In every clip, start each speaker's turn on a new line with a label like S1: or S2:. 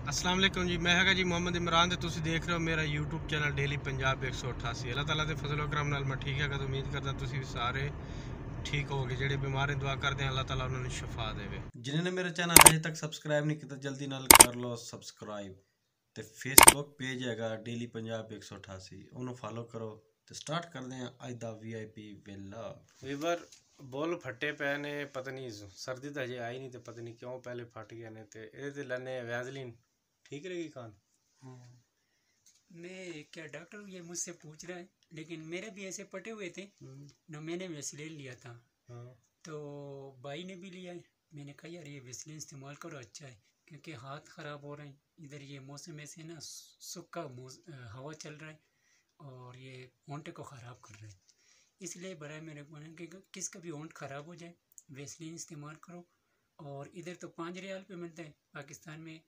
S1: अस्सलाम वालेकुम जी, मैं हैगा जी मोहम्मद इमरान ते तुसी देख रहे हो मेरा यूट्यूब चैनल डेली पंजाब 188। अल्लाह ताला दे फजल करम नाल मैं ठीक है तो उम्मीद करदा तुसी भी सारे ठीक होगे। जेह्ड़े बीमार दुआ करदे हैं अल्लाह ताला उन्होंने शफा देवे। जिन्होंने मेरा चैनल अजे तक सब्सक्राइब नहीं किया जल्दी नाल कर लो सब्सक्राइब। ते फेसबुक पेज हैगा डेली पंजाब 188, उन्होंने फॉलो करो। तो स्टार्ट करते हैं अज दा VIP वेला। वीवर बुल फटे पे ने, पता नहीं सर्दी तो अजे आई नहीं तो पता नहीं क्यों पहले फट गए ने। ते एह्दे लैने वैजलीन ठीक रहेगी खान?
S2: हाँ, मैं क्या डॉक्टर ये मुझसे पूछ रहा है, लेकिन मेरे भी ऐसे पटे हुए थे ना, मैंने वेस्लिन लिया था।
S1: हाँ।
S2: तो भाई ने भी लिया है। मैंने कहा यार ये वेस्लिन इस्तेमाल करो, अच्छा है, क्योंकि हाथ ख़राब हो रहे हैं। इधर ये मौसम ऐसे ना सूखा हवा चल रहा है और ये होंठे को ख़राब कर रहा है। इसलिए बराए मेरे को कि किसका भी होंठ ख़राब हो जाए वेस्लिन इस्तेमाल करो। और इधर तो 5 रियाल पे मिलता है, पाकिस्तान में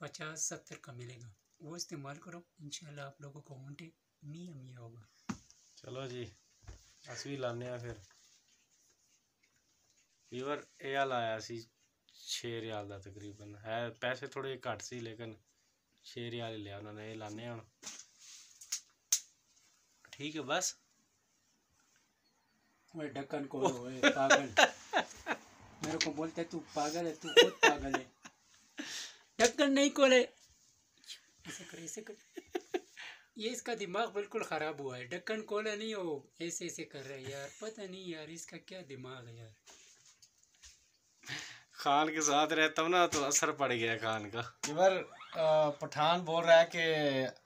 S2: 50-70 का मिलेगा। वो इस्तेमाल करो, इंशाल्लाह आप लोगों को होंठे मियाँ मियाँ होगा।
S1: चलो जी अस भी लाने फिर। वीवर यह लाया सी 6 रियाल का तकरीबन है, पैसे थोड़े घट सी लेकिन 6 रियाल ही लिया उन्होंने। ये लाने हम ठीक है बस।
S2: ओए ढक्कन खोलो, ओए पागल। मेरे को बोलते तू पागल है, तू खुद पागल है। ढक्कन नहीं खोले, ऐसे कर ऐसे कर। ये इसका दिमाग बिल्कुल ख़राब हुआ है। ढक्कन खोला नहीं, हो ऐसे ऐसे कर रहा है यार। पता नहीं यार इसका क्या दिमाग है यार।
S1: खान के साथ रहता हूँ ना तो असर पड़ गया खान का। इधर पठान बोल रहा है कि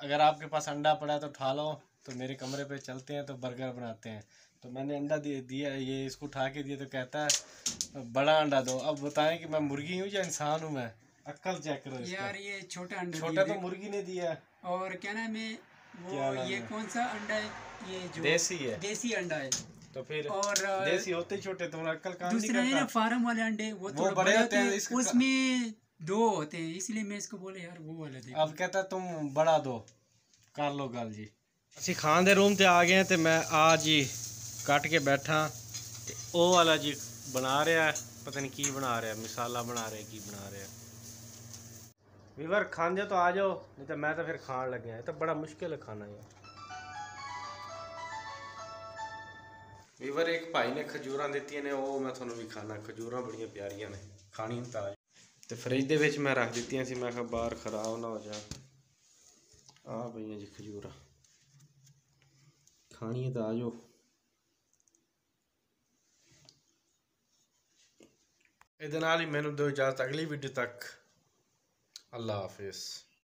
S1: अगर आपके पास अंडा पड़ा है तो उठा लो, तो मेरे कमरे पे चलते हैं तो बर्गर बनाते हैं। तो मैंने अंडा दिया, ये इसको उठा के दिया तो कहता है बड़ा अंडा दो। अब बताएं कि मैं मुर्गी हूँ या इंसान हूँ? मैं अक्ल चेक करो इसका।
S2: यार ये छोटा अंडा
S1: छोटा तो मुर्गी ने दिया।
S2: और क्या नाम है
S1: क्या
S2: वो,
S1: नाम
S2: ये
S1: है?
S2: कौन सा अंडा है? ये जो
S1: देसी है।
S2: देसी अंडा है।
S1: तो फिर
S2: और
S1: देसी होते ही छोटे, तो अक्ल काम नहीं
S2: दूसरा है ना
S1: करता।
S2: फार्म वाले अंडे, वो थोड़े
S1: बड़े होते हैं,
S2: उसमें 2 होते हैं, इसलिए मैं इसको बोले यार वो वाला देखो।
S1: अब कहता तुम बड़ा दो, कर लो गल जी। ਅਸੀਂ ਖਾਣ ਦੇ रूम ਤੇ आ गए ਤੇ मैं आज ही ਕੱਟ ਕੇ बैठा ਤੇ ਉਹ ਵਾਲਾ जी बना रहा है, पता नहीं की बना रहा है, मिसाला बना रहा है, की बना रहा है। वीवर खाने तो आ जाओ, नहीं तो मैं तो फिर खान लग गया। तो बड़ा मुश्किल है खाना यार। वीवर एक भाई ने खजूर दी ने, वो मैं थोड़ा भी खाना। खजूर बड़िया प्यारियां ने, खानी ताज। तो फ्रिज दे विच मैं रख दी सी, मैं बाहर खराब ना हो जाए। आ पई जी खजूर, खानी है तो आ जाओ। ਇਹਦੇ ਨਾਲ ਹੀ ਮੈਨੂੰ ਦਿਓ ਇਜਾਜ਼ਤ अगली वीडियो तक। अल्लाह हाफिज़।